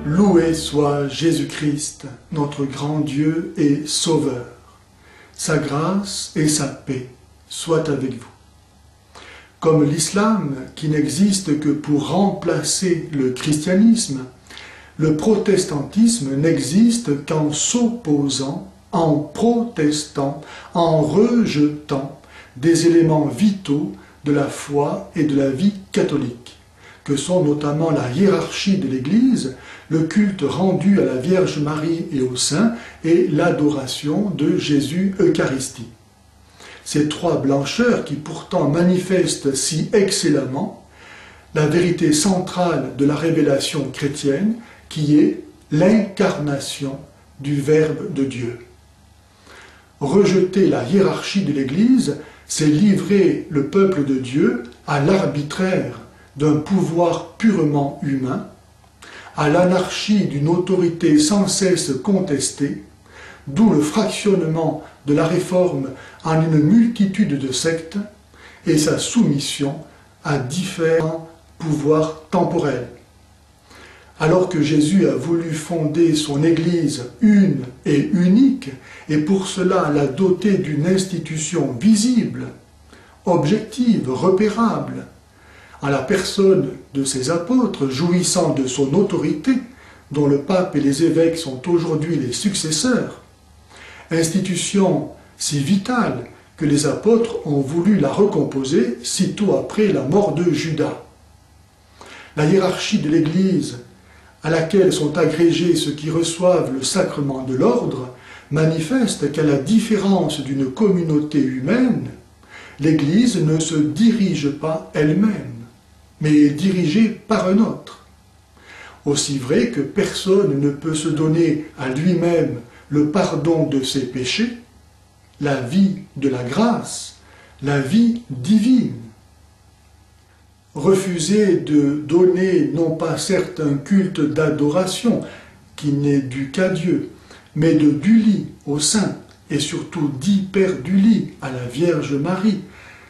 Loué soit Jésus-Christ, notre grand Dieu et Sauveur. Sa grâce et sa paix soient avec vous. Comme l'islam, qui n'existe que pour remplacer le christianisme, le protestantisme n'existe qu'en s'opposant, en protestant, en rejetant des éléments vitaux de la foi et de la vie catholique, que sont notamment la hiérarchie de l'Église, le culte rendu à la Vierge Marie et aux saints et l'adoration de Jésus Eucharistie. Ces trois blancheurs qui pourtant manifestent si excellemment la vérité centrale de la révélation chrétienne qui est l'incarnation du Verbe de Dieu. Rejeter la hiérarchie de l'Église, c'est livrer le peuple de Dieu à l'arbitraire d'un pouvoir purement humain, à l'anarchie d'une autorité sans cesse contestée, d'où le fractionnement de la réforme en une multitude de sectes et sa soumission à différents pouvoirs temporels. Alors que Jésus a voulu fonder son Église une et unique, et pour cela l'a dotée d'une institution visible, objective, repérable, à la personne de ses apôtres, jouissant de son autorité, dont le pape et les évêques sont aujourd'hui les successeurs, institution si vitale que les apôtres ont voulu la recomposer sitôt après la mort de Judas. La hiérarchie de l'Église, à laquelle sont agrégés ceux qui reçoivent le sacrement de l'ordre, manifeste qu'à la différence d'une communauté humaine, l'Église ne se dirige pas elle-même, mais est dirigée par un autre. Aussi vrai que personne ne peut se donner à lui-même le pardon de ses péchés, la vie de la grâce, la vie divine. Refuser de donner non pas certes un culte d'adoration qui n'est dû qu'à Dieu, mais de dulie aux saints et surtout d'hyperdulie à la Vierge Marie,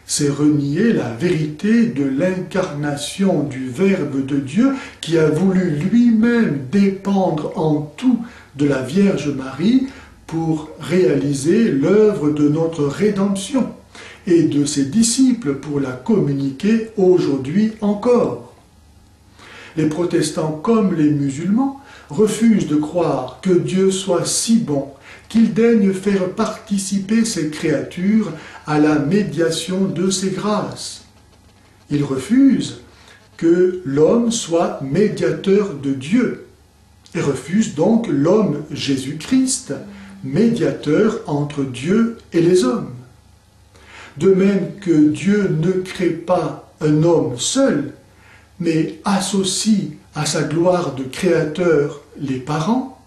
c'est renier la vérité de l'incarnation du Verbe de Dieu qui a voulu lui-même dépendre en tout de la Vierge Marie pour réaliser l'œuvre de notre rédemption et de ses disciples pour la communiquer aujourd'hui encore. Les protestants comme les musulmans refusent de croire que Dieu soit si bon qu'il daigne faire participer ses créatures à la médiation de ses grâces. Ils refusent que l'homme soit médiateur de Dieu et refusent donc l'homme Jésus-Christ, médiateur entre Dieu et les hommes. De même que Dieu ne crée pas un homme seul, mais associe à sa gloire de créateur les parents,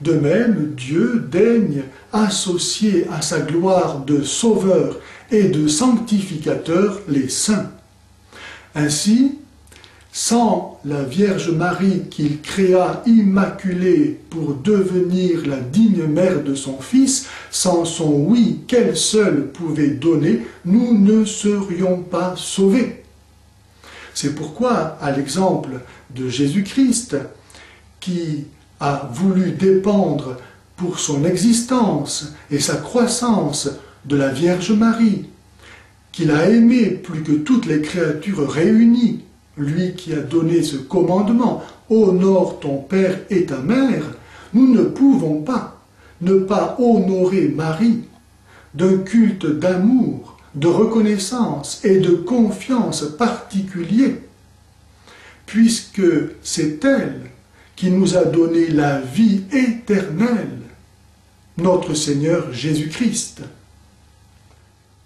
de même Dieu daigne associer à sa gloire de sauveur et de sanctificateur les saints. Ainsi, sans la Vierge Marie qu'il créa immaculée pour devenir la digne mère de son Fils, sans son oui qu'elle seule pouvait donner, nous ne serions pas sauvés. C'est pourquoi, à l'exemple de Jésus-Christ, qui a voulu dépendre pour son existence et sa croissance de la Vierge Marie, qu'il a aimé plus que toutes les créatures réunies, lui qui a donné ce commandement « Honore ton père et ta mère », nous ne pouvons pas ne pas honorer Marie d'un culte d'amour, de reconnaissance et de confiance particulier, puisque c'est elle qui nous a donné la vie éternelle, notre Seigneur Jésus-Christ.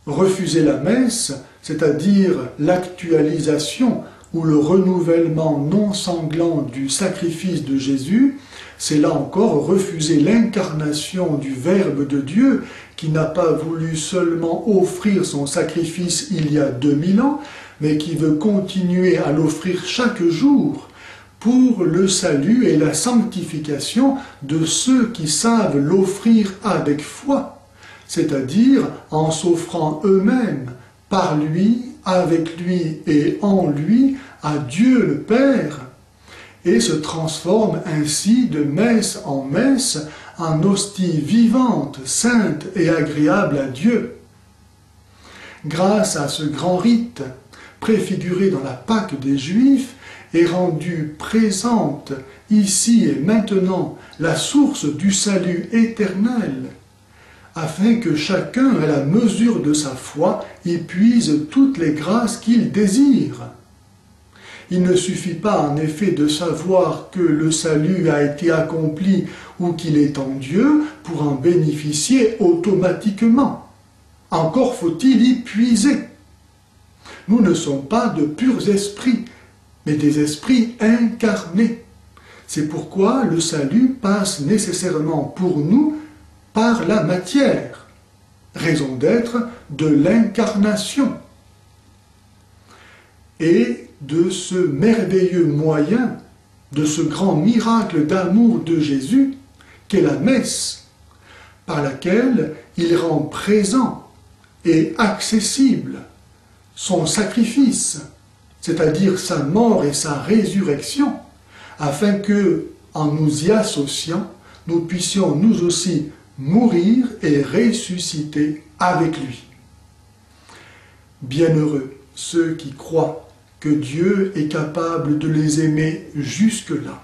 Refuser la messe, c'est-à-dire l'actualisation ou le renouvellement non sanglant du sacrifice de Jésus, c'est là encore refuser l'incarnation du Verbe de Dieu qui n'a pas voulu seulement offrir son sacrifice il y a 2000 ans, mais qui veut continuer à l'offrir chaque jour pour le salut et la sanctification de ceux qui savent l'offrir avec foi, c'est-à-dire en s'offrant eux-mêmes, par lui, avec lui et en lui, à Dieu le Père, et se transforment ainsi de messe en messe en hostie vivante, sainte et agréable à Dieu. Grâce à ce grand rite, préfiguré dans la Pâque des Juifs, est rendue présente ici et maintenant la source du salut éternel, afin que chacun, à la mesure de sa foi, y puise toutes les grâces qu'il désire. Il ne suffit pas en effet de savoir que le salut a été accompli ou qu'il est en Dieu pour en bénéficier automatiquement. Encore faut-il y puiser. Nous ne sommes pas de purs esprits, mais des esprits incarnés. C'est pourquoi le salut passe nécessairement pour nous par la matière, raison d'être de l'incarnation. Et de ce merveilleux moyen, de ce grand miracle d'amour de Jésus, qu'est la messe, par laquelle il rend présent et accessible son sacrifice, c'est-à-dire sa mort et sa résurrection, afin que, en nous y associant, nous puissions nous aussi mourir et ressusciter avec lui. Bienheureux ceux qui croient que Dieu est capable de les aimer jusque-là.